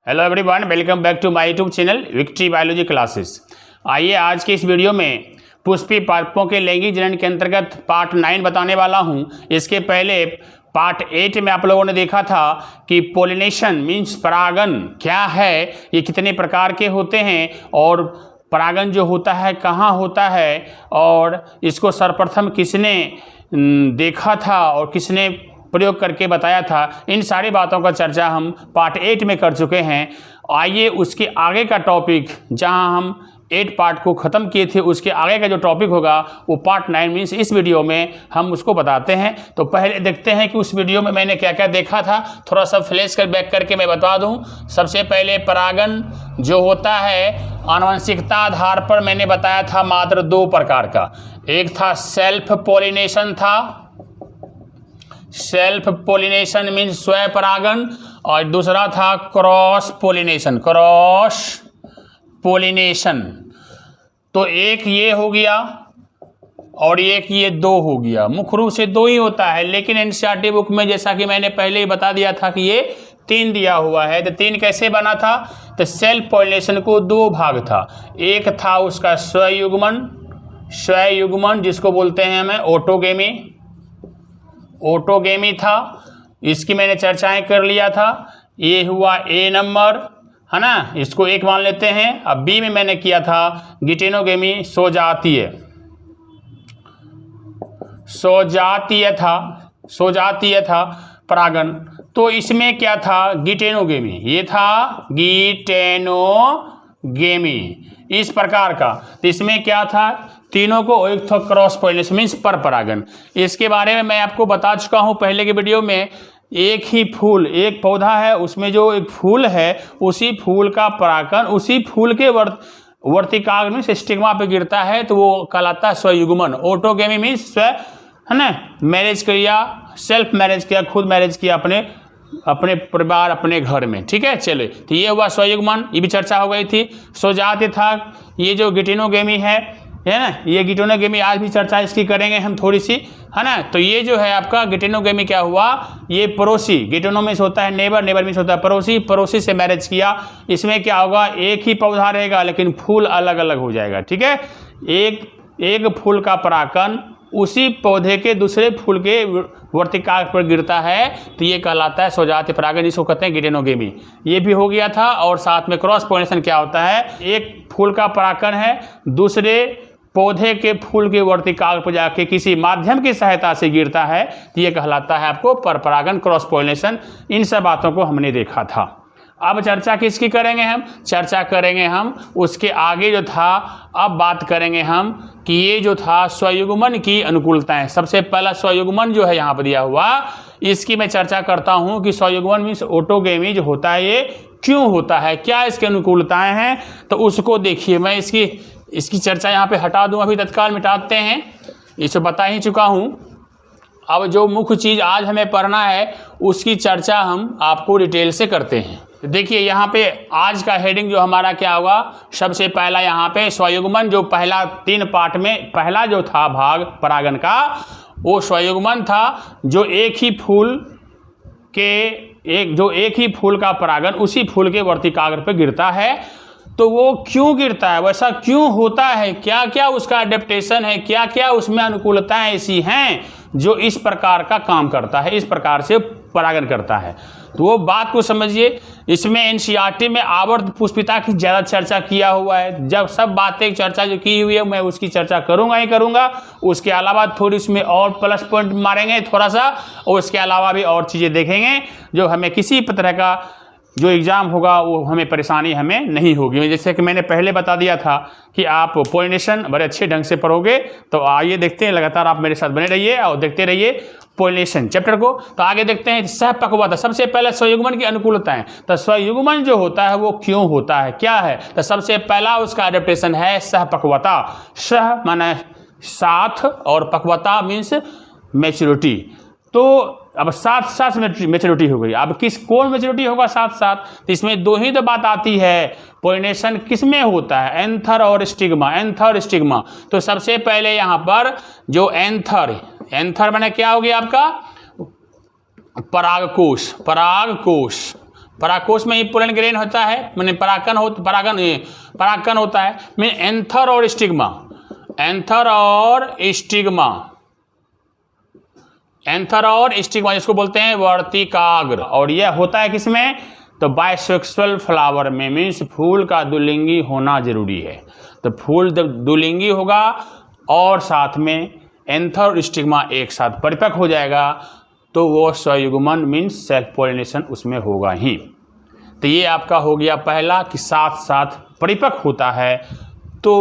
Hello everyone, welcome back to my YouTube channel Victory biology classes. आइए आज के इस वीडियो में पुष्पीय पादपों के लैंगिक जनन के अंतर्गत पार्ट 9 बताने वाला हूं। इसके पहले पार्ट 8 में आप लोगों ने देखा था कि पोलिनेशन मीन्स परागन क्या है, ये कितने प्रकार के होते हैं और परागन जो होता है कहाँ होता है और इसको सर्वप्रथम किसने देखा था और किसने प्रयोग करके बताया था। इन सारी बातों का चर्चा हम पार्ट 8 में कर चुके हैं। आइए उसके आगे का टॉपिक, जहां हम 8 पार्ट को ख़त्म किए थे, उसके आगे का जो टॉपिक होगा वो पार्ट 9 मीन्स इस वीडियो में हम उसको बताते हैं। तो पहले देखते हैं कि उस वीडियो में मैंने क्या क्या देखा था। थोड़ा सा फ्लैश कर बैक करके मैं बता दूं। सबसे पहले परागन जो होता है आनुवंशिकता आधार पर मैंने बताया था मात्र 2 प्रकार का। एक था सेल्फ पोलिनेशन था, सेल्फ पोलिनेशन मीन्स स्वयं परागन, और दूसरा था क्रॉस पोलिनेशन, क्रॉस पोलिनेशन। तो एक ये हो गया और एक ये 2 हो गया। मुख्य रूप से 2 ही होता है, लेकिन एनसीईआरटी बुक में जैसा कि मैंने पहले ही बता दिया था कि ये 3 दिया हुआ है। तो 3 कैसे बना था? तो सेल्फ पोलिनेशन को 2 भाग था। एक था उसका स्वयुग्मन, स्वयुग्मन जिसको बोलते हैं हमें ऑटोगेमी, ऑटोगेमी था। इसकी मैंने चर्चाएं कर लिया था। ये हुआ ए नंबर, है ना, इसको 1 मान लेते हैं। अब बी में मैंने किया था गिटेनोगेमी, सोजातीय, सोजातीय था, सोजातीय था परागन। तो इसमें क्या था? गिटेनोगेमी, ये था गिटेनोगेमी इस प्रकार का। तो इसमें क्या था? तीनों को एक था क्रॉस पोलिनेशन मीन्स पर परागन। इसके बारे में मैं आपको बता चुका हूं पहले के वीडियो में। एक ही फूल, एक पौधा है, उसमें जो एक फूल है उसी फूल का परागन उसी फूल के वर्तिकाग्र में स्टिग्मा पे गिरता है, तो वो कहलाता है स्वयुग्मन। ऑटोगेमी मीन्स स्व, है ना, मैरिज किया, सेल्फ मैरिज किया, खुद मैरिज किया अपने परिवार, अपने घर में। ठीक है, चले। तो ये हुआ स्वयुग्मन, ये भी चर्चा हो गई थी। सोजातीय था ये जो गिटेनोगेमी है ना, ये गिटेनोगेमी आज भी चर्चा इसकी करेंगे हम थोड़ी सी, है ना। तो ये जो है आपका गिटेनोगेमी क्या हुआ? ये पड़ोसी, गिटेनो मीन्स होता है नेबर, नेबर मीन्स होता है पड़ोसी, पड़ोसी से मैरिज किया। इसमें क्या होगा? एक ही पौधा रहेगा लेकिन फूल अलग अलग हो जाएगा। ठीक है, एक फूल का परागन उसी पौधे के दूसरे फूल के वर्तिकाग्र पर गिरता है, तो ये कहलाता है स्वजातीय परागन, जिसको कहते हैं गिटेनोगेमी। ये भी हो गया था। और साथ में क्रॉस पोलिनेशन क्या होता है? एक फूल का परागन है, दूसरे पौधे के फूल के वर्तिकाग्र पर जाके किसी माध्यम की सहायता से गिरता है, तो ये कहलाता है आपको परपरागन, क्रॉस पोलिनेशन। इन सब बातों को हमने देखा था। अब चर्चा किसकी करेंगे हम? चर्चा करेंगे हम उसके आगे जो था। अब बात करेंगे हम कि ये जो था स्वयुग्मन की अनुकूलताएं। सबसे पहला स्वयुग्मन जो है यहाँ पर दिया हुआ, इसकी मैं चर्चा करता हूँ कि स्वयुग्मन मीन्स ऑटोगेमी जो होता है ये क्यों होता है, क्या इसकी अनुकूलताएं हैं, तो उसको देखिए। मैं इसकी चर्चा यहाँ पे हटा दूँ, अभी तत्काल मिटाते हैं, इसे बता ही चुका हूँ। अब जो मुख्य चीज़ आज हमें पढ़ना है उसकी चर्चा हम आपको डिटेल से करते हैं। देखिए यहाँ पे आज का हेडिंग जो हमारा क्या होगा? सबसे पहला यहाँ पे स्वयुग्मन, जो पहला 3 पार्ट में पहला जो था भाग परागन का, वो स्वयुग्मन था, जो एक ही फूल का परागन उसी फूल के वर्तिकाग्र पे गिरता है। तो वो क्यों गिरता है, वैसा क्यों होता है, क्या क्या उसका एडेप्टेशन है, क्या क्या उसमें अनुकूलताएं ऐसी हैं जो इस प्रकार का काम करता है, इस प्रकार से परागन करता है। तो वो बात को समझिए। इसमें एनसीईआरटी में आवर्त पुष्पिता की ज़्यादा चर्चा किया हुआ है। जब सब बातें चर्चा जो की हुई है मैं उसकी चर्चा करूंगा ही करूंगा। उसके अलावा थोड़ी उसमें और प्लस पॉइंट मारेंगे थोड़ा सा, और उसके अलावा भी और चीज़ें देखेंगे जो हमें किसी तरह का जो एग्ज़ाम होगा वो हमें परेशानी हमें नहीं होगी। जैसे कि मैंने पहले बता दिया था कि आप पोलिनेशन बड़े अच्छे ढंग से पढ़ोगे। तो आइए देखते हैं, लगातार आप मेरे साथ बने रहिए और देखते रहिए पोलिनेशन चैप्टर को। तो आगे देखते हैं सहपक्वता। सबसे पहले स्वयुग्मन की अनुकूलताएं। तो स्वयुग्मन जो होता है वो क्यों होता है, क्या है? तो सबसे पहला उसका एडेप्टेशन है सहपक्वता। सह माने साथ और पक्वता मीन्स मैच्योरिटी। तो अब साथ साथ मैच्योरिटी हो गई। अब कौन मैच्योरिटी होगा साथ साथ? तो इसमें 2 ही तो बात आती है। पोलिनेशन किस में होता है? एंथर और स्टिग्मा, एंथर स्टिग्मा। तो सबसे पहले यहाँ पर जो एंथर माने क्या हो गया आपका? परागकोश, परागकोश, परागकोश में ही पोलन ग्रेन होता है, मैंने परागकण होता है। मीन एंथर और स्टिग्मा, एंथर और स्टिग्मा जिसको बोलते हैं वर्तिकाग्र। और यह होता है किसमें? तो बाइसेक्सुअल फ्लावर में, मीन्स फूल का द्विलिंगी होना जरूरी है। तो फूल जब द्विलिंगी होगा और साथ में एंथर और स्टिग्मा एक साथ परिपक्व हो जाएगा तो वो स्वयुग्मन मीन्स सेल्फ पॉलिनेशन उसमें होगा ही। तो ये आपका हो गया पहला कि साथ साथ परिपक्व होता है तो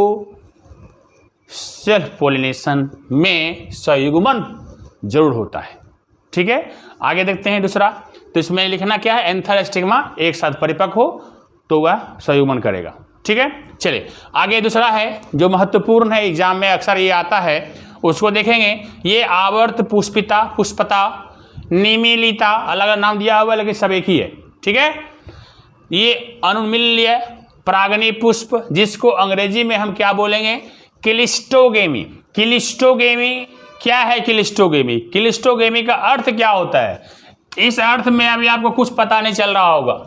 सेल्फ पॉलिनेशन में स्वयुग्मन जरूर होता है। ठीक है, आगे देखते हैं दूसरा। तो इसमें लिखना क्या है? एंथर स्टिग्मा एक साथ परिपक्व हो तो वह स्वयुग्मन करेगा। ठीक है, चलिए आगे दूसरा है जो महत्वपूर्ण है, एग्जाम में अक्सर ये आता है, उसको देखेंगे। ये आवर्त पुष्पिता, पुष्पता, निमीलिता, अलग अलग नाम दिया हुआ लेकिन सब एक ही है। ठीक है, ये अनुमिल्य परागनी पुष्प जिसको अंग्रेजी में हम क्या बोलेंगे? क्लिस्टोगेमी। क्लिस्टोगेमी क्या है? क्लिस्टोगेमी, क्लिस्टोगेमी का अर्थ क्या होता है? इस अर्थ में अभी आपको कुछ पता नहीं चल रहा होगा,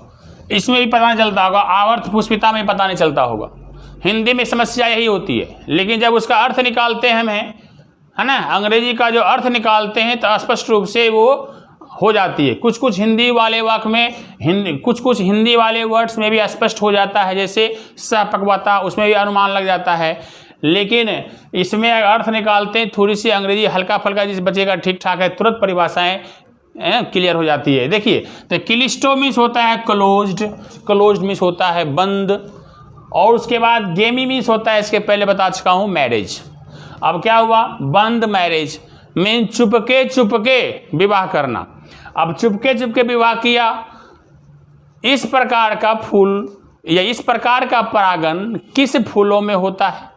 इसमें भी पता नहीं चलता होगा, आवर्त पुष्पिता में पता नहीं चलता होगा। हिंदी में समस्या यही होती है, लेकिन जब उसका अर्थ निकालते हैं हमें, है ना, अंग्रेजी का जो अर्थ निकालते हैं तो स्पष्ट रूप से वो हो जाती है। कुछ कुछ हिंदी वाले वाक्य में कुछ हिंदी वाले वर्ड्स में भी स्पष्ट हो जाता है, जैसे सहपक्वता, उसमें भी अनुमान लग जाता है। लेकिन इसमें अर्थ निकालते हैं थोड़ी सी अंग्रेजी हल्का फल्का जिस बचेगा ठीक ठाक है, तुरंत परिभाषाएं क्लियर हो जाती है। देखिए, तो क्लिस्टो मीन्स होता है क्लोज्ड, क्लोज्ड मीन्स होता है बंद, और उसके बाद गेमी मीन्स होता है, इसके पहले बता चुका हूँ, मैरिज। अब क्या हुआ? बंद मैरिज मीन चुपके चुपके विवाह करना। अब चुपके चुपके विवाह किया, इस प्रकार का फूल या इस प्रकार का परागण किस फूलों में होता है?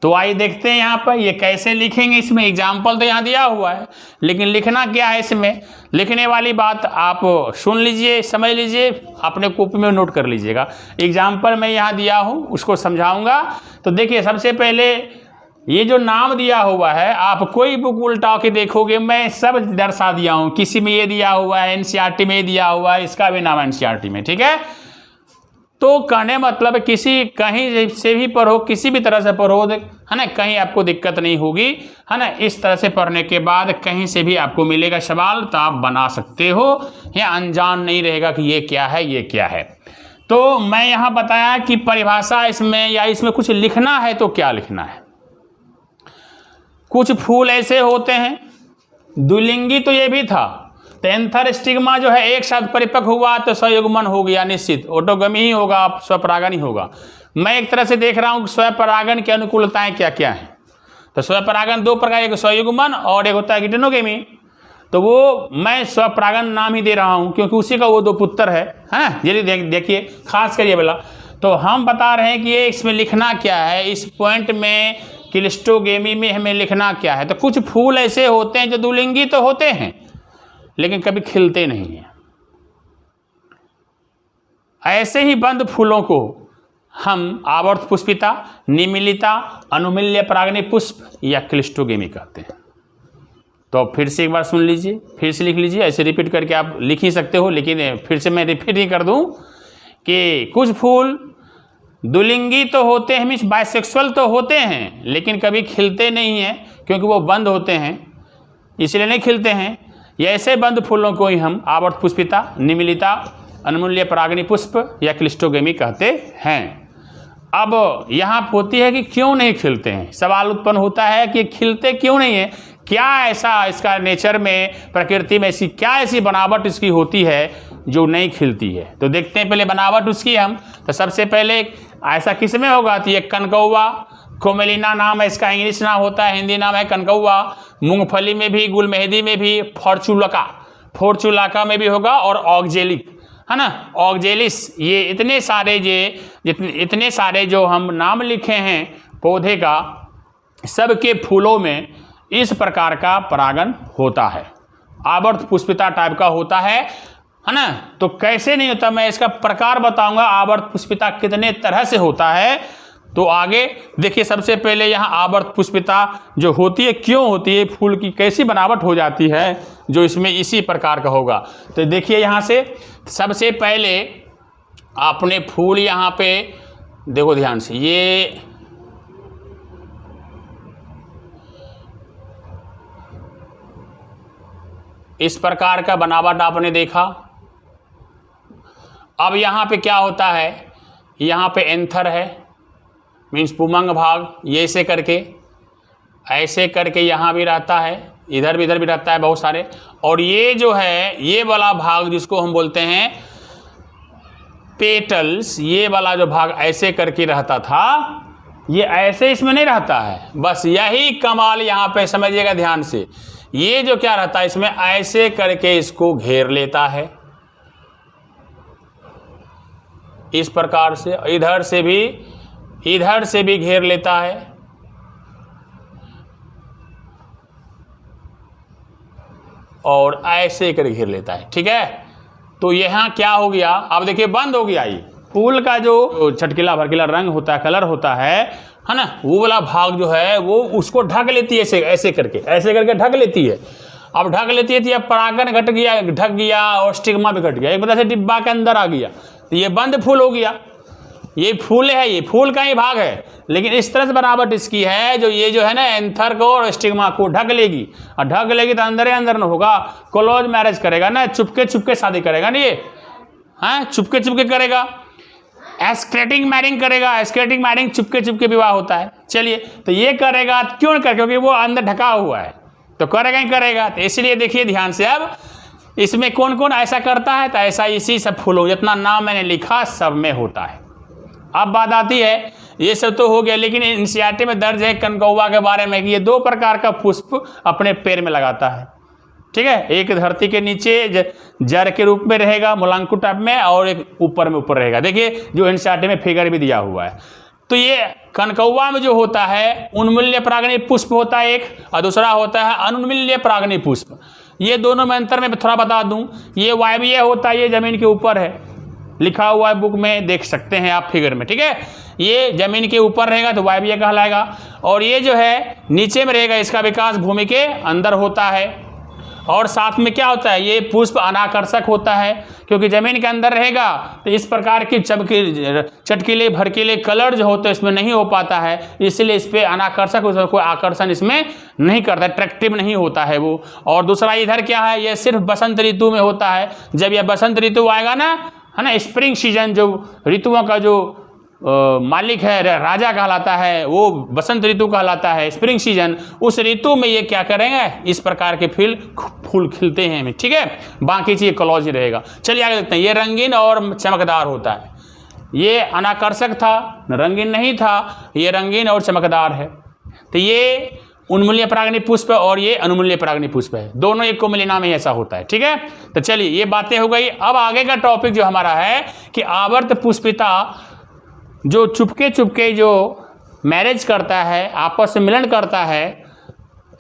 तो आइए देखते हैं यहाँ पर ये कैसे लिखेंगे। इसमें एग्जाम्पल तो यहाँ दिया हुआ है, लेकिन लिखना क्या है? इसमें लिखने वाली बात आप सुन लीजिए, समझ लीजिए, अपने कॉपी में नोट कर लीजिएगा। एग्जाम्पल मैं यहाँ दिया हूँ उसको समझाऊंगा। तो देखिए, सबसे पहले ये जो नाम दिया हुआ है, आप कोई बुक उल्टा के देखोगे, मैं सब दर्शा दिया हूँ। किसी में ये दिया हुआ है, एनसीईआरटी में दिया हुआ है, इसका भी नाम एनसीईआरटी में। ठीक है, तो कहने मतलब किसी कहीं से भी पढ़ो, किसी भी तरह से पढ़ो, है ना, कहीं आपको दिक्कत नहीं होगी, है ना। इस तरह से पढ़ने के बाद कहीं से भी आपको मिलेगा सवाल तो आप बना सकते हो, या अनजान नहीं रहेगा कि ये क्या है, ये क्या है। तो मैं यहाँ बताया कि परिभाषा इसमें या इसमें कुछ लिखना है तो क्या लिखना है। कुछ फूल ऐसे होते हैं, द्विलिंगी तो ये भी था, तो एंथर स्टिग्मा जो है एक साथ परिपक्व हुआ तो स्वयुग्मन हो गया, निश्चित ऑटोगमी ही होगा, स्वपरागन ही होगा। मैं एक तरह से देख रहा हूँ स्वपरागन की अनुकूलताएं क्या क्या हैं। तो स्वपरागन दो प्रकार, एक स्वयुग्मन और एक होता है गिटेनोगेमी। तो वो मैं स्वपरागन नाम ही दे रहा हूँ क्योंकि उसी का वो दो पुत्र है ना। जल्दी देखिए, खास करिए बेला। तो हम बता रहे हैं कि ये इसमें लिखना क्या है, इस पॉइंट में क्लिस्टोगेमी में हमें लिखना क्या है। तो कुछ फूल ऐसे होते हैं जो द्विलिंगी तो होते हैं लेकिन कभी खिलते नहीं हैं। ऐसे ही बंद फूलों को हम आवर्त पुष्पिता, निमीलिता, अनुमिल्य परागनी पुष्प या क्लिस्टोगेमी कहते हैं। तो फिर से एक बार सुन लीजिए, फिर से लिख लीजिए। ऐसे रिपीट करके आप लिख ही सकते हो, लेकिन फिर से मैं रिपीट ही कर दूं कि कुछ फूल द्विलिंगी तो होते हैं, मीन्स बाइसेक्सुअल तो होते हैं, लेकिन कभी खिलते नहीं हैं क्योंकि वो बंद होते हैं, इसलिए नहीं खिलते हैं। ऐसे बंद फूलों को ही हम आवर्त पुष्पिता, निमीलिता, अनुमूल्य परागनी पुष्प या क्लिस्टोगेमी कहते हैं। अब यहाँ होती है कि क्यों नहीं खिलते हैं, सवाल उत्पन्न होता है कि खिलते क्यों नहीं है, क्या ऐसा इसका नेचर में, प्रकृति में ऐसी क्या ऐसी बनावट इसकी होती है जो नहीं खिलती है। तो देखते हैं पहले बनावट उसकी हम। तो सबसे पहले ऐसा किस में होगा, तो ये कनकौवा, कोमेलिना नाम है इसका, इंग्लिश नाम होता है, हिंदी नाम है कनकौवा। मूंगफली में भी, गुलमेहदी में भी, फॉर्चुलाका में भी होगा, और ऑक्जेलिक, है ना, ऑक्जेलिस। ये इतने सारे जो हम नाम लिखे हैं पौधे का, सबके फूलों में इस प्रकार का परागण होता है, आवर्त पुष्पिता टाइप का होता है ना। तो कैसे नहीं होता, मैं इसका प्रकार बताऊंगा, आवर्त पुष्पिता कितने तरह से होता है। तो आगे देखिए, सबसे पहले यहाँ आवर्त पुष्पिता जो होती है, क्यों होती है, फूल की कैसी बनावट हो जाती है, जो इसमें इसी प्रकार का होगा। तो देखिए यहाँ से सबसे पहले आपने फूल यहाँ पे देखो ध्यान से, ये इस प्रकार का बनावट आपने देखा। अब यहाँ पे क्या होता है, यहाँ पे एंथर है, मीन्स पुमंग भाग, ये ऐसे करके यहाँ भी रहता है, इधर भी रहता है बहुत सारे। और ये जो है, ये वाला भाग जिसको हम बोलते हैं पेटल्स, ये वाला जो भाग ऐसे करके रहता था, ये ऐसे इसमें नहीं रहता है। बस यही कमाल यहाँ पे समझिएगा ध्यान से, ये जो क्या रहता है इसमें ऐसे करके इसको घेर लेता है, इस प्रकार से, इधर से भी घेर लेता है, और ऐसे कर घेर लेता है। ठीक है, तो यहाँ क्या हो गया, अब देखिए बंद हो गया। ये फूल का जो छटकीला भड़कीला रंग होता है, कलर होता है ना, वो वाला भाग जो है वो उसको ढक लेती है, ऐसे करके ढक लेती है। अब ढक लेती है तो अब परागन ढक गया और स्टिग्मा भी घट गया, एक तरह से डिब्बा के अंदर आ गया, तो ये बंद फूल हो गया। ये फूल है, ये फूल का ही भाग है, लेकिन इस तरह से बनावट इसकी है जो ये जो है ना एंथर को और स्टिग्मा को ढक लेगी, और ढक लेगी तो अंदर ही अंदर न होगा, क्लोज मैरिज करेगा ना, चुपके शादी करेगा ना, ये हाँ चुपके करेगा, एस्केटिंग मैरिंग करेगा, एस्केटिंग मैरिंग चुपके विवाह होता है। चलिए, तो ये करेगा क्यों कर, क्योंकि वो अंदर ढका हुआ है, तो करेगा ही करेगा। तो इसलिए देखिए ध्यान से, अब इसमें कौन कौन ऐसा करता है, तो ऐसा इसी सब फूलों, जितना नाम मैंने लिखा सब में होता है। अब बात आती है, ये सब तो हो गया, लेकिन एनसीईआरटी में दर्ज है कनकौवा के बारे में कि ये 2 प्रकार का पुष्प अपने पैर में लगाता है। ठीक है, एक धरती के नीचे जड़ के रूप में रहेगा मुलांकु टाइप में, और एक ऊपर रहेगा। देखिए जो एनसीईआरटी में फिगर भी दिया हुआ है। तो ये कनकौवा में जो होता है उन्मूल्य परागनी पुष्प होता है एक, और दूसरा होता है अनुन्मूल्य परागनी पुष्प। ये दोनों में अंतर मैं थोड़ा बता दूं, ये वायवीय होता है, ये जमीन के ऊपर है, लिखा हुआ है बुक में, देख सकते हैं आप फिगर में। ठीक है, ये जमीन के ऊपर रहेगा तो वायवीय कहलाएगा, और ये जो है नीचे में रहेगा, इसका विकास भूमि के अंदर होता है। और साथ में क्या होता है, ये पुष्प अनाकर्षक होता है, क्योंकि जमीन के अंदर रहेगा तो इस प्रकार की चटकीले भड़कीले कलर जो होते हैं इसमें नहीं हो पाता है, इसलिए इस पर अनाकर्षक कोई आकर्षण इसमें नहीं करता, अट्रैक्टिव नहीं होता है वो। और दूसरा इधर क्या है, ये सिर्फ बसंत ऋतु में होता है। जब यह बसंत ऋतु आएगा ना, है ना, स्प्रिंग सीजन, जो ऋतुओं का जो मालिक है, राजा कहलाता है, वो बसंत ऋतु कहलाता है, स्प्रिंग सीजन, उस ऋतु में ये क्या करेंगे, इस प्रकार के फूल खिलते हैं। ठीक है, बाकी चीज़ क्लोज ही रहेगा। चलिए आगे देखते हैं। ये रंगीन और चमकदार होता है, ये अनाकर्षक था, रंगीन नहीं था, ये रंगीन और चमकदार है। तो ये उन्मूल्य परागनी पुष्प और ये अनुमूल्य परागनी पुष्प है, दोनों एक को मिलना में ऐसा होता है। ठीक है, तो चलिए ये बातें हो गई। अब आगे का टॉपिक जो हमारा है कि आवर्त पुष्पिता जो चुपके जो मैरिज करता है, आपस में मिलन करता है,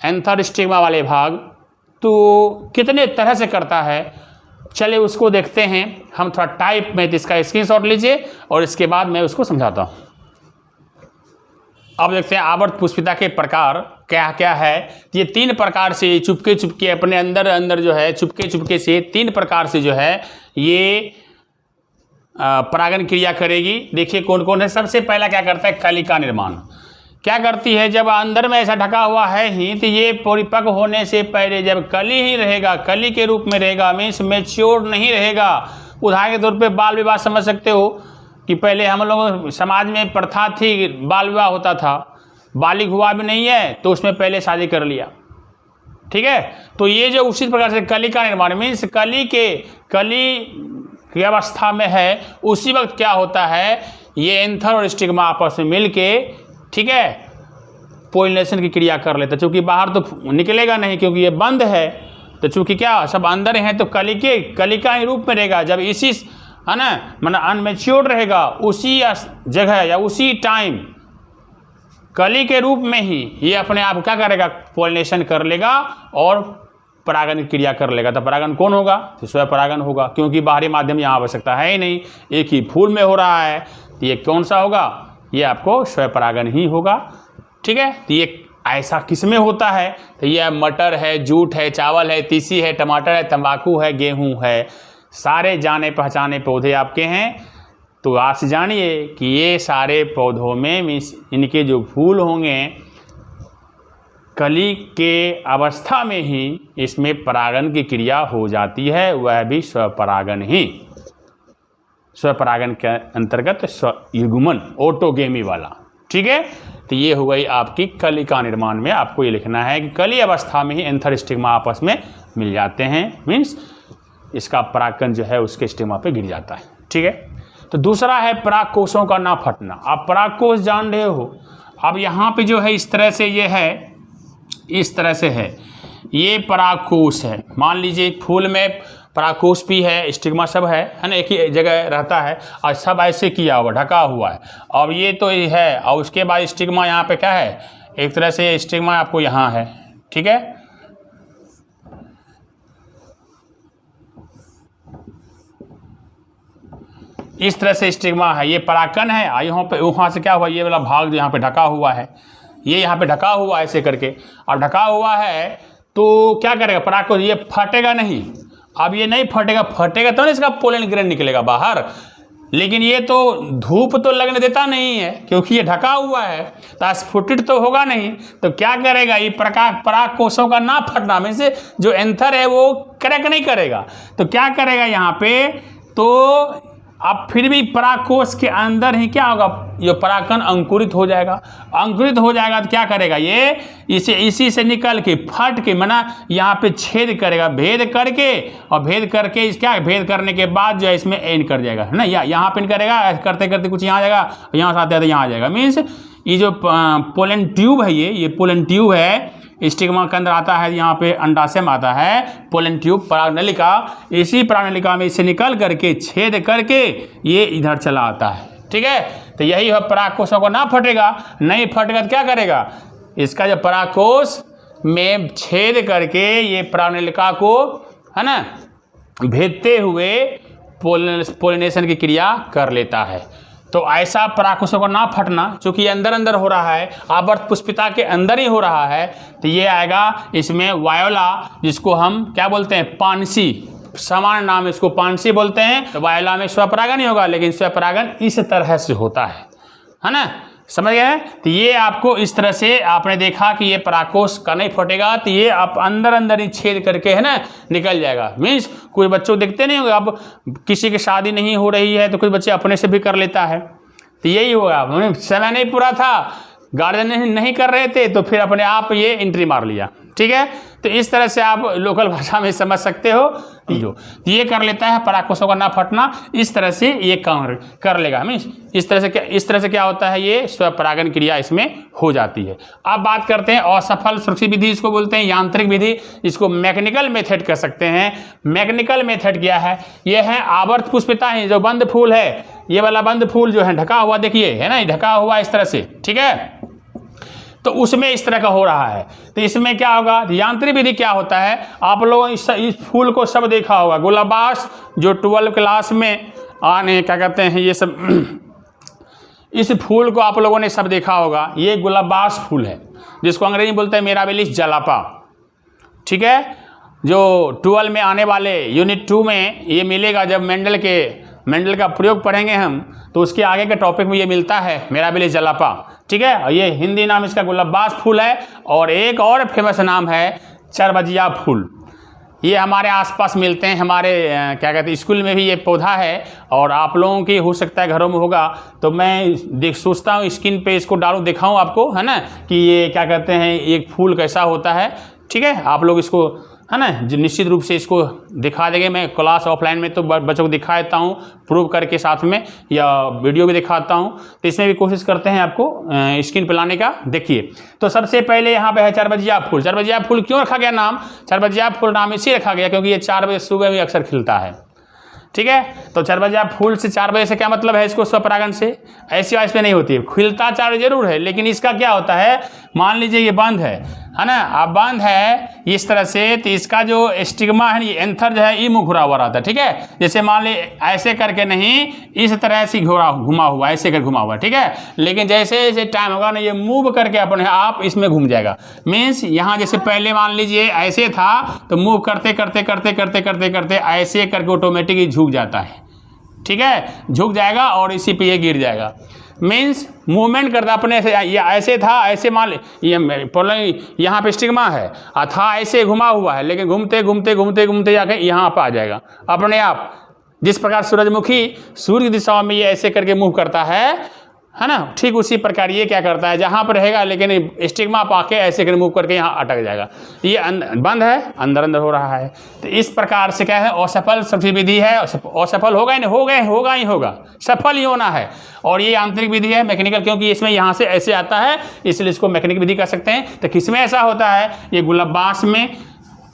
एंथर स्टिग्मा वाले भाग, तो कितने तरह से करता है, चलिए उसको देखते हैं हम थोड़ा टाइप में। इसका स्क्रीनशॉट लीजिए और इसके बाद मैं उसको समझाता हूँ। अब देखते हैं आवर्त पुष्पिता के प्रकार क्या क्या है। ये 3 प्रकार से चुपके अपने अंदर जो है चुपके से 3 प्रकार से जो है ये परागन क्रिया करेगी। देखिए कौन कौन है। सबसे पहला क्या करता है, कली का निर्माण। क्या करती है, जब अंदर में ऐसा ढका हुआ है ही, तो ये परिपक्व होने से पहले जब कली ही रहेगा, कली के रूप में रहेगा, मीन्स मैच्योर नहीं रहेगा। उदाहरण के तौर पे बाल विवाह समझ सकते हो कि पहले हम लोग समाज में प्रथा थी, बाल विवाह होता था, बालिग हुआ भी नहीं है तो उसमें पहले शादी कर लिया। ठीक है, तो ये जो उसी प्रकार से कली का निर्माण, मीन्स कली की अवस्था में है, उसी वक्त क्या होता है, ये एंथर और स्टिग्मा आपस में मिल के, ठीक है, पोलिनेशन की क्रिया कर लेता है। चूँकि बाहर तो निकलेगा नहीं क्योंकि ये बंद है, तो चूँकि क्या सब अंदर हैं, तो कली का ही रूप में रहेगा। जब इसी, है ना, मतलब अनमेच्योर्ड रहेगा, उसी जगह या उसी टाइम कली के रूप में ही ये अपने आप क्या करेगा, पोलिनेशन कर लेगा और परागन की क्रिया कर लेगा। तो परागन कौन होगा, तो स्वयं परागन होगा, क्योंकि बाहरी माध्यम यहाँ आवश्यकता है ही नहीं, एक ही फूल में हो रहा है। तो ये कौन सा होगा, ये आपको स्वपरागन ही होगा। ठीक है, तो ये ऐसा किसमें होता है, तो ये मटर है, जूट है, चावल है, तीसी है, टमाटर है, तंबाकू है, गेहूं है, सारे जाने पहचाने पौधे आपके हैं। तो आज से जानिए कि ये सारे पौधों में मीन्स इनके जो फूल होंगे कली के अवस्था में ही इसमें परागन की क्रिया हो जाती है, वह भी स्वपरागन ही। स्वपरागन के अंतर्गत युग्मन, ऑटोगेमी वाला। ठीक है, तो ये हो गई आपकी कली का निर्माण में आपको ये लिखना है कि कली अवस्था में ही एंथर स्टिग्मा आपस में मिल जाते हैं, मीन्स इसका परागकण जो है उसके स्टिग्मा पे गिर जाता है। ठीक है, तो दूसरा है परागकोशों का ना फटना। आप परागकोश जान रहे हो, अब यहाँ पे जो है इस तरह से ये है, इस तरह से है, ये परागकोश है। मान लीजिए एक फूल में परागकोश भी है, स्टिग्मा सब है ना, एक ही जगह रहता है और सब ऐसे किया हुआ, ढका हुआ है। अब ये तो ये है, और उसके बाद स्टिग्मा यहाँ पे क्या है, एक तरह से स्टिग्मा आपको यहाँ है। ठीक है, इस तरह से स्टिग्मा है, ये परागकण है। यहाँ पे वहाँ से क्या हुआ, ये वाला भाग जो यहाँ पे ढका हुआ है, ये यहाँ पे ढका हुआ ऐसे करके, और ढका हुआ है तो क्या करेगा परागकोश, ये फटेगा नहीं। अब ये नहीं फटेगा, फटेगा तो ना इसका पोलन ग्रेन निकलेगा बाहर, लेकिन ये तो धूप तो लगने देता नहीं है क्योंकि ये ढका हुआ है, तो स्फुटित तो होगा नहीं। तो क्या करेगा, ये परागकोशों का ना फटना में से जो एंथर है वो क्रैक नहीं करेगा। तो क्या करेगा यहाँ पे, तो अब फिर भी परागकोश के अंदर ही क्या होगा, ये परागकण अंकुरित हो जाएगा। अंकुरित हो जाएगा तो क्या करेगा, ये इसी से निकल के फट के मना यहाँ पे छेद करेगा, भेद करके, और भेद करके इस क्या भेद करने के बाद जो है इसमें एंड कर जाएगा, है ना, यहाँ पे करेगा, करते करते कुछ यहाँ आ जाएगा, यहाँ से आते आते यहाँ आ जाएगा। मीन्स ये जो पोलन ट्यूब है, ये पोलन ट्यूब है, स्टिग्मा के अंदर आता है, यहाँ पे अंडाशय में आता है पोलन ट्यूब, परागनलिका। इसी परागनलिका में इसे निकल करके छेद करके ये इधर चला आता है। ठीक है, तो यही है परागकोशों को ना फटेगा, नहीं फटेगा तो क्या करेगा, इसका जो परागकोश में छेद करके ये परागनलिका को, है ना, भेदते हुए पोलिनेशन की क्रिया कर लेता है। तो ऐसा परागकोशों को ना फटना, चूंकि अंदर अंदर हो रहा है, आवर्त पुष्पिता के अंदर ही हो रहा है, तो ये आएगा इसमें वायोला, जिसको हम क्या बोलते हैं, पानसी, सामान्य नाम इसको पानसी बोलते हैं। तो वायोला में स्वपरागन ही होगा, लेकिन स्वपरागन इस तरह से होता है ना, समझ गए। तो ये आपको इस तरह से आपने देखा कि ये परागकोश का नहीं फटेगा, तो ये आप अंदर अंदर ही छेद करके, है ना, निकल जाएगा। मीन्स कोई बच्चों देखते नहीं होंगे, अब किसी की शादी नहीं हो रही है तो कोई बच्चे अपने से भी कर लेता है, तो यही होगा, समय नहीं पूरा था, गार्जियन नहीं कर रहे थे, तो फिर अपने आप ये एंट्री मार लिया। ठीक है, तो इस तरह से आप लोकल भाषा में समझ सकते हो। जो ये कर लेता है परागकोशों का ना फटना, इस तरह से ये काम कर लेगा। मीन्स इस तरह से क्या होता है, ये स्वपरागन क्रिया इसमें हो जाती है। अब बात करते हैं असफल सुरक्षित विधि, इसको बोलते हैं यांत्रिक विधि, इसको मैकेनिकल मेथड कर सकते हैं। मैकेनिकल मेथड क्या है, ये है आवर्त पुष्पिता है, जो बंद फूल है, ये वाला बंद फूल जो है ढका हुआ, देखिए है ना, ढका हुआ इस तरह से। ठीक है, तो उसमें इस तरह का हो रहा है, तो इसमें क्या होगा, यांत्रिक विधि क्या होता है, आप लोगों इस फूल को सब देखा होगा, गुलाबास जो 12 क्लास में आने क्या कहते हैं ये सब इस फूल को आप लोगों ने सब देखा होगा। ये गुलाबास फूल है, जिसको अंग्रेजी में बोलते हैं मिराबिलिस जलापा। ठीक है, जो 12 में आने वाले यूनिट 2 में ये मिलेगा, जब मेंडल का प्रयोग पढ़ेंगे हम, तो उसके आगे के टॉपिक में ये मिलता है, मिराबिलिस जलापा। ठीक है, और ये हिंदी नाम इसका गुलाबास फूल है, और एक और फेमस नाम है चरबजिया फूल। ये हमारे आसपास मिलते हैं, हमारे क्या कहते हैं स्कूल में भी ये पौधा है, और आप लोगों की हो सकता है घरों में होगा। तो मैं सोचता हूँ स्क्रीन पे इसको डालूँ, दिखाऊँ आपको, है ना, कि ये क्या कहते हैं एक फूल कैसा होता है। ठीक है, आप लोग इसको, है ना, निश्चित रूप से इसको दिखा देंगे। मैं क्लास ऑफलाइन में तो बच्चों को दिखा देता हूँ प्रूव करके साथ में, या वीडियो भी दिखाता हूँ, तो इसमें भी कोशिश करते हैं आपको स्क्रीन पर लाने का। देखिए, तो सबसे पहले यहाँ पे है चरबजिया फूल। चरबजिया फूल क्यों रखा गया नाम, चरबजिया फूल नाम इसी रखा गया क्योंकि ये 4 बजे सुबह में अक्सर खिलता है। ठीक है, तो चरबजिया फूल से 4 बजे से क्या मतलब है, इसको स्वपरागन से ऐसी वाइस पे नहीं होती है, खिलता 4 जरूर है, लेकिन इसका क्या होता है, मान लीजिए ये बंद है, है ना। अब बंद है इस तरह से, तो इसका जो स्टिग्मा है, ये एंथर जो है ये मुंह घुरा हुआ रहता है, ठीक है। जैसे मान ली ऐसे करके नहीं, इस तरह से घुमा हुआ, ऐसे कर घुमा हुआ, ठीक है। लेकिन जैसे जैसे टाइम होगा ना, ये मूव करके अपने आप इसमें घूम जाएगा। मीन्स यहाँ जैसे पहले मान लीजिए ऐसे था, तो मूव करते करते करते करते करते करते ऐसे करके ऑटोमेटिक ही झुक जाता है, ठीक है, झुक जाएगा और इसी पे ये गिर जाएगा। मीन्स मूवमेंट करता अपने से, ये ऐसे था, ऐसे मान ये यहाँ पे स्टिग्मा है, था ऐसे घुमा हुआ है, लेकिन घूमते घूमते घूमते घूमते जाके यहाँ पर आ जाएगा अपने आप। जिस प्रकार सूरजमुखी सूर्य की दिशा में ये ऐसे करके मूव करता है ना, ठीक उसी प्रकार ये क्या करता है, जहाँ पर रहेगा लेकिन स्टिग्मा पाके ऐसे करके मूव करके यहाँ अटक जाएगा। ये बंद है, अंदर अंदर हो रहा है। तो इस प्रकार से क्या है, असफल सफल विधि है। असफल होगा ही नहीं, होगा ही होगा, सफल ही होना है। और ये आंतरिक विधि है, मैकेनिकल, क्योंकि इसमें यहाँ से ऐसे आता है, इसलिए इसको मैकेनिकल विधि कह सकते हैं। तो किसमें ऐसा होता है, ये गुलाबास में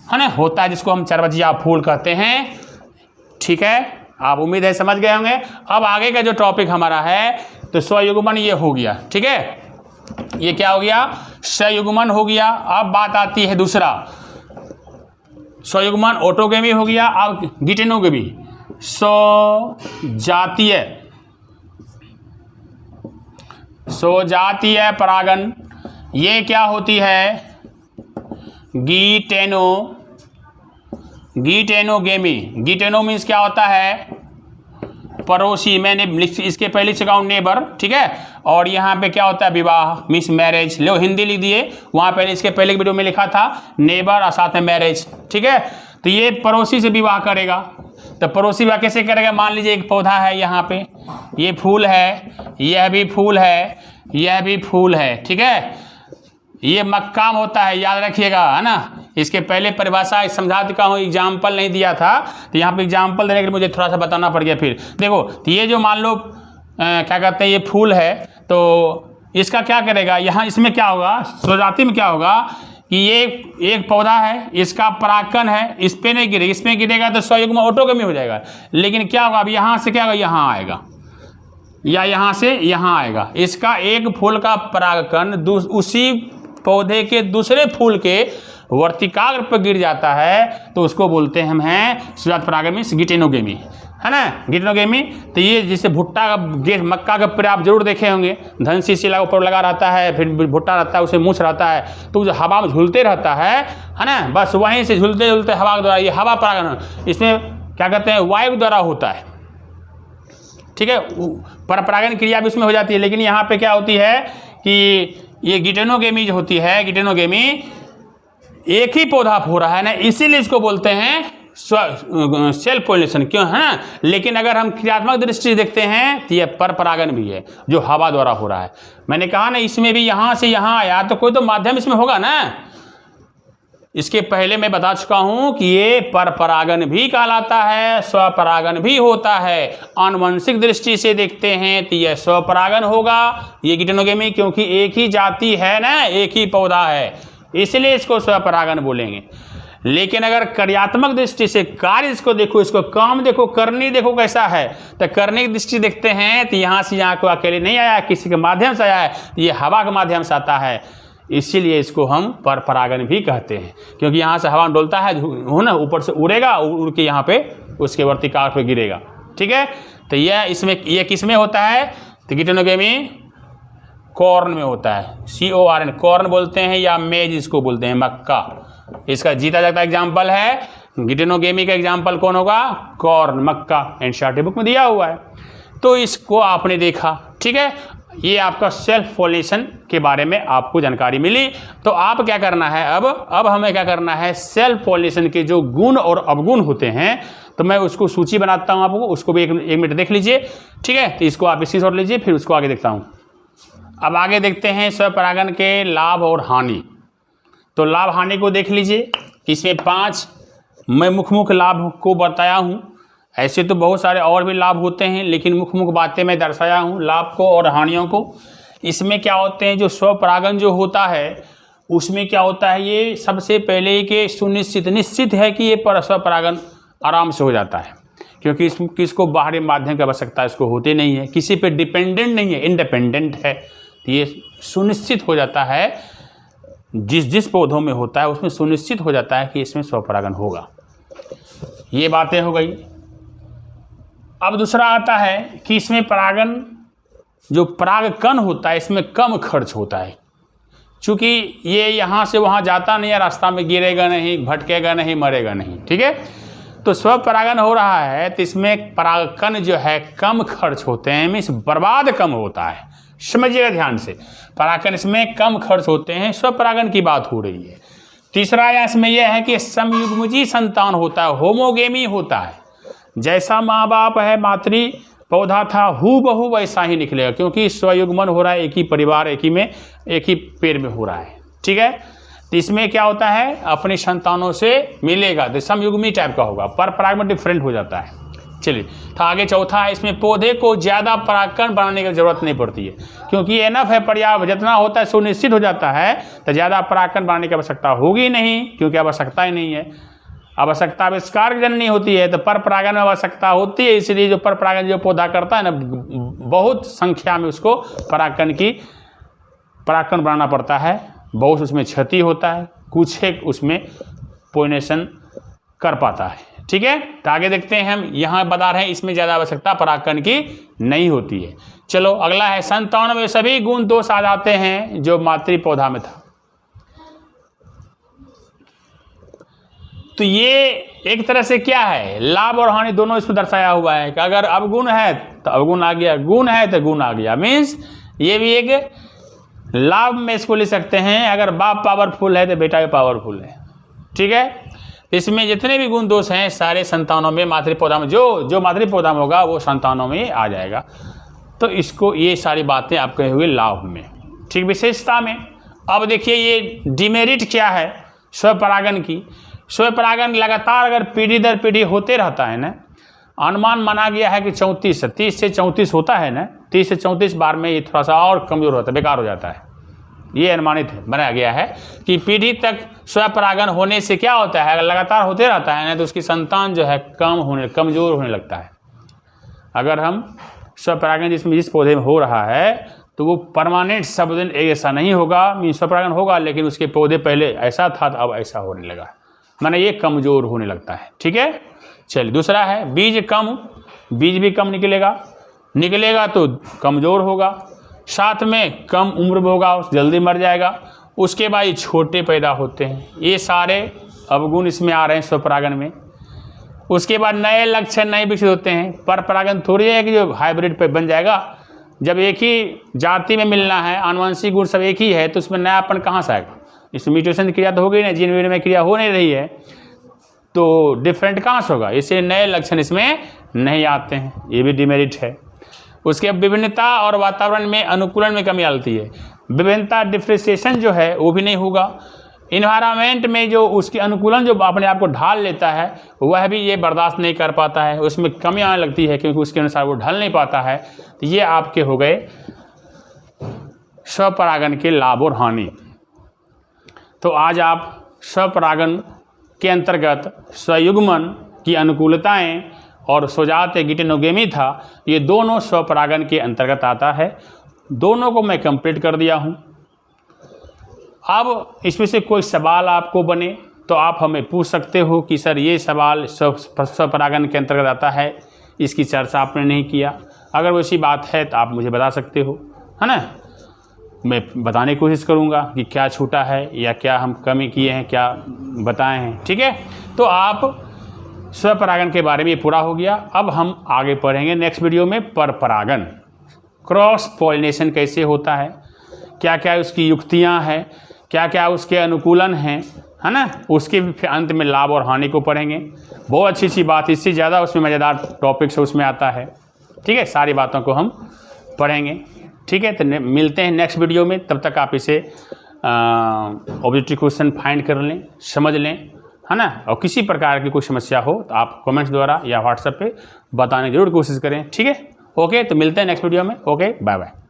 है ना होता है, जिसको हम चरबजिया फूल कहते हैं, ठीक है। आप उम्मीद है समझ गए होंगे। अब आगे का जो टॉपिक हमारा है, तो स्वयुग्मन ये हो गया, ठीक है, ये क्या हो गया, स्वयुग्मन हो गया। अब बात आती है दूसरा, स्वयुग्मन ऑटोगेमी हो गया। अब गिटेनोगेमी, स्वजातीय परागन, ये क्या होती है, गिटेनोगेमी। गिटेनो मीन्स क्या होता है, पड़ोसी, मैंने इसके पहले से कहूँ नेबर, ठीक है। और यहाँ पे क्या होता है, विवाह मीन्स मैरिज। लो हिंदी लिख दिए, वहाँ पहले इसके पहले की वीडियो में लिखा था नेबर और साथ में मैरिज, ठीक है। तो ये पड़ोसी से विवाह करेगा। तो पड़ोसी विवाह कैसे करेगा, मान लीजिए एक पौधा है, यहाँ पे ये फूल है, यह भी फूल है, यह भी फूल है, ठीक है। ये मक्काम होता है, याद रखिएगा, है ना। इसके पहले परिभाषा समझा चुका हूँ, एग्जाम्पल नहीं दिया था, तो यहाँ पे एग्जाम्पल देने के लिए मुझे थोड़ा सा बताना पड़ गया। फिर देखो, तो ये जो मान लो क्या कहते हैं, ये फूल है, तो इसका क्या करेगा, यहाँ इसमें क्या होगा, स्वजाति में क्या होगा कि ये एक पौधा है, इसका परागकण है, इस पे नहीं गिरेगा, इसमें गिरेगा तो स्वयुग्म ऑटोगेमी हो जाएगा। लेकिन क्या होगा, अब यहाँ से क्या होगा, यहाँ आएगा, या यहाँ से यहाँ आएगा। इसका एक फूल का परागकण उसी पौधे के दूसरे फूल के वर्तिकाग्र पर गिर जाता है, तो उसको बोलते हम हैं स्वजात परागन मीन्स गिटेनोगेमी, है ना, गिटेनोगेमी। तो ये जैसे भुट्टा का, मक्का का पेड़ आप जरूर देखे होंगे, धनसी शिला ऊपर लगा रहता है, फिर भुट्टा रहता है, उसे मूछ रहता है, तो जो हवा में झूलते रहता है ना, बस वहीं से झूलते झूलते हवा के द्वारा, ये हवा परागन, इसमें क्या कहते हैं, वायु द्वारा होता है, ठीक है। परागन क्रिया भी उसमें हो जाती है। लेकिन यहाँ पे क्या होती है कि ये गिटेनोगेमी जो होती है, गिटेनोगेमी एक ही पौधा हो रहा है ना, इसीलिए इसको बोलते हैं सेल्फ पोलिनेशन, क्यों है ना। लेकिन अगर हम क्रियात्मक दृष्टि से देखते हैं, तो ये पर परागन भी है, जो हवा द्वारा हो रहा है। मैंने कहा ना, इसमें भी यहाँ से यहाँ आया, तो कोई तो माध्यम इसमें होगा ना। इसके पहले मैं बता चुका हूं कि ये पर परागन भी कहलाता है, स्वपरागन भी होता है। आनुवंशिक दृष्टि से देखते हैं तो यह स्वपरागन होगा, ये गिटेनोगेमी, क्योंकि एक ही जाति है ना, एक ही पौधा है, इसलिए इसको स्वपरागन बोलेंगे। लेकिन अगर कार्यात्मक दृष्टि से कार्य इसको देखो, इसको काम देखो, करनी देखो कैसा है, तो करने की दृष्टि देखते हैं तो यहाँ से यहाँ को अकेले नहीं आया, किसी के माध्यम से आया है, ये हवा के माध्यम से आता है, इसीलिए इसको हम पर परागन भी कहते हैं। क्योंकि यहाँ से हवा डोलता है, हो ना, ऊपर से उड़ेगा, उड़ के यहाँ पे उसके वर्तिकाग्र पे गिरेगा, ठीक है। तो यह इसमें, ये किस में होता है, तो गिटेनोगेमी कॉर्न में होता है, CORN, कॉर्न बोलते हैं, या मेज इसको बोलते हैं, मक्का। इसका जीता जागता एग्जाम्पल है, गिटेनोगेमी का एग्जाम्पल कौन होगा, कॉर्न, मक्का, एनसीईआरटी बुक में दिया हुआ है। तो इसको आपने देखा, ठीक है। ये आपका सेल्फ पोलिनेशन के बारे में आपको जानकारी मिली। तो आप क्या करना है, अब हमें क्या करना है, सेल्फ पोलिनेशन के जो गुण और अवगुण होते हैं, तो मैं उसको सूची बनाता हूँ आपको, उसको भी एक मिनट देख लीजिए, ठीक है। तो इसको आप स्क्रीनशॉट लीजिए, फिर उसको आगे देखता हूँ। अब आगे देखते हैं स्वपरागन के लाभ और हानि। तो लाभ हानि को देख लीजिए, इसमें 5 मैं मुख्य लाभ को बताया हूँ। ऐसे तो बहुत सारे और भी लाभ होते हैं, लेकिन मुख्य बातें मैं दर्शाया हूँ लाभ को और हानियों को। इसमें क्या होते हैं, जो स्वपरागन जो होता है उसमें क्या होता है, ये सबसे पहले कि सुनिश्चित निश्चित है कि ये स्वपरागन आराम से हो जाता है, क्योंकि इसको बाहरी माध्यम की आवश्यकता इसको होती नहीं है, किसी पे डिपेंडेंट नहीं है, इंडिपेंडेंट है। तो ये सुनिश्चित हो जाता है जिस जिस पौधों में होता है उसमें सुनिश्चित हो जाता है कि इसमें स्वपरागन होगा। ये बातें हो गई। अब दूसरा आता है कि इसमें परागन जो परागकण होता है इसमें कम खर्च होता है, क्योंकि ये यहाँ से वहाँ जाता नहीं है, रास्ता में गिरेगा नहीं, भटकेगा नहीं, मरेगा नहीं। ठीक है, तो स्वपरागन हो रहा है तो इसमें परागकण जो है कम खर्च होते हैं, मीन्स बर्बाद कम होता है। समझिएगा ध्यान से, परागकण इसमें कम खर्च होते हैं, स्वपरागन की बात हो रही है। तीसरा या इसमें यह है कि समयुग्मजी संतान होता है, होमोगेमी होता है। जैसा माँ बाप है, मातृ पौधा था, हूबहू वैसा ही निकलेगा, क्योंकि स्वयुग्मन हो रहा है, एक ही परिवार, एक ही पेड़ में हो रहा है। ठीक है, तो इसमें क्या होता है, अपनी संतानों से मिलेगा तो समयुग्मी टाइप का होगा, पर परागण डिफरेंट हो जाता है। चलिए, तो आगे चौथा है, इसमें पौधे को ज़्यादा परागकण बनाने की जरूरत नहीं पड़ती है, क्योंकि एनफ है, पर्याप्त जितना होता है सुनिश्चित हो जाता है, तो ज़्यादा परागकण बनाने की आवश्यकता होगी नहीं, क्योंकि आवश्यकता ही नहीं है। आवश्यकता आविष्कार जननी होती है, तो पर परागण में आवश्यकता होती है, इसलिए जो पर परागण जो पौधा करता है ना, बहुत संख्या में उसको परागकण बनाना पड़ता है, बहुत उसमें क्षति होता है, कुछ एक उसमें पोलिनेशन कर पाता है। ठीक है, तो आगे देखते हैं, हम यहाँ बता रहे हैं इसमें ज़्यादा आवश्यकता परागकण की नहीं होती है। चलो अगला है, संतान में सभी गुण दोष आ जाते हैं जो मातृ पौधा में था। तो ये एक तरह से क्या है, लाभ और हानि दोनों इसमें दर्शाया हुआ है कि अगर अवगुण है तो अवगुण आ गया, गुण है तो गुण आ गया। मीन्स ये भी एक लाभ में इसको ले सकते हैं, अगर बाप पावरफुल है तो बेटा भी पावरफुल है। ठीक है, इसमें जितने भी गुण दोष हैं सारे संतानों में, मातृ पौधा में जो मातृ पौधा में होगा वो संतानों में आ जाएगा। तो इसको ये सारी बातें आप कहे हुए लाभ में। ठीक, विशेषता में अब देखिए ये डिमेरिट क्या है स्वपरागन की। स्वपरागन लगातार अगर पीढ़ी दर पीढ़ी होते रहता है ना, अनुमान माना गया है कि 30 से 34 होता है ना, 30 से 34 बार में ये थोड़ा सा और कमज़ोर होता है, बेकार हो जाता है। ये अनुमानित बनाया गया है कि पीढ़ी तक स्वपरागन होने से क्या होता है, अगर लगातार होते रहता है ना तो उसकी संतान जो है कमज़ोर होने लगता है। अगर हम स्वपरागन जिस पौधे में हो रहा है तो वो परमानेंट सब दिन ऐसा नहीं होगा, स्वपरागन होगा लेकिन उसके पौधे पहले ऐसा था तो अब ऐसा होने लगा, माने ये कमज़ोर होने लगता है। ठीक है, चलिए दूसरा है बीज कम, बीज भी कम निकलेगा तो कमज़ोर होगा, साथ में कम उम्र में होगा, जल्दी मर जाएगा। उसके बाद ये छोटे पैदा होते हैं, ये सारे अवगुण इसमें आ रहे हैं स्वपरागन में। उसके बाद नए लक्षण नहीं विकसित होते हैं, पर परागन थोड़ी है कि जो हाइब्रिड पे बन जाएगा। जब एक ही जाति में मिलना है, आनुवंशिक गुण सब एक ही है, तो उसमें नयापन कहाँ से आएगा, इसमें म्यूटेशन की क्रिया तो हो गई ना, जीन वीन में क्रिया हो नहीं रही है, तो डिफरेंट कहाँ से होगा, इससे नए लक्षण इसमें नहीं आते हैं, ये भी डिमेरिट है। उसके विभिन्नता और वातावरण में अनुकूलन में कमी आती है, विभिन्नता डिफ्रेंशिएशन जो है वो भी नहीं होगा। इन्वायरमेंट में जो उसके अनुकूलन जो अपने आप को ढाल लेता है वह भी ये बर्दाश्त नहीं कर पाता है, उसमें कमी आने लगती है क्योंकि उसके अनुसार वो ढल नहीं पाता है। तो ये आपके हो गए स्वपरागन के लाभ और हानि। तो आज आप स्वपरागन के अंतर्गत स्वयुग्मन की अनुकूलताएं और स्वजात गिटेनोगेमी था, ये दोनों स्वपरागन के अंतर्गत आता है। दोनों को मैं कंप्लीट कर दिया हूँ। अब इसमें से कोई सवाल आपको बने तो आप हमें पूछ सकते हो कि सर ये सवाल स्वपरागन के अंतर्गत आता है, इसकी चर्चा आपने नहीं किया। अगर वैसी बात है तो आप मुझे बता सकते हो, है ना। मैं बताने की कोशिश करूँगा कि क्या छूटा है या क्या हम कमी किए हैं, क्या बताए हैं। ठीक है, तो आप स्वपरागन के बारे में ये पूरा हो गया। अब हम आगे पढ़ेंगे नेक्स्ट वीडियो में परपरागन, क्रॉस पॉलिनेशन कैसे होता है, क्या क्या उसकी युक्तियाँ हैं, क्या क्या उसके अनुकूलन हैं, है ना। उसके फिर अंत में लाभ और हानि को पढ़ेंगे। बहुत अच्छी सी बात, इससे ज़्यादा उसमें मज़ेदार टॉपिक्स उसमें आता है। ठीक है, सारी बातों को हम पढ़ेंगे। ठीक है, तो मिलते हैं नेक्स्ट वीडियो में। तब तक आप इसे ऑब्जेक्टिव क्वेश्चन फाइंड कर लें, समझ लें, है ना। और किसी प्रकार की कोई समस्या हो तो आप कमेंट्स द्वारा या व्हाट्सएप पे बताने की जरूर कोशिश करें। ठीक है, ओके, तो मिलते हैं नेक्स्ट वीडियो में। Okay, bye bye.